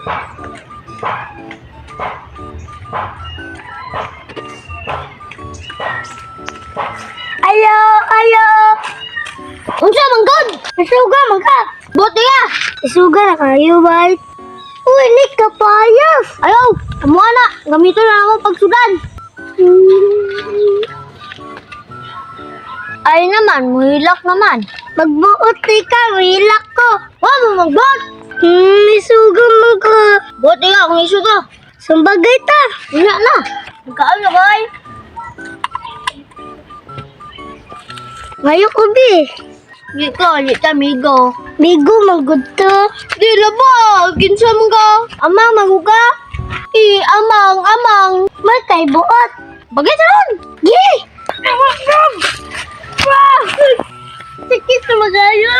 Ayo, ayo. Unsa man god? Isuga man ka. Buti ya. Isuga na kayo, bay. Uy, ni kapayas. Ayaw, amo na. Gamito na ako pagsudan. Ay naman, muhilak naman. Magbuot ka, muhilak ko. Wa mo magbuot. Isuga man ka. Buti ka kung isuga. Sumbagay ta. Wala na. Magkaan na, bay. Ngayon ko, bi. Di ka, di ka, migo. Migo, manggod to. Di ba? Kinsa mo ka? Amang, maguga. Amang. Matay buot. Bagay sa ron. Gi! Amang! Sakit na magayo.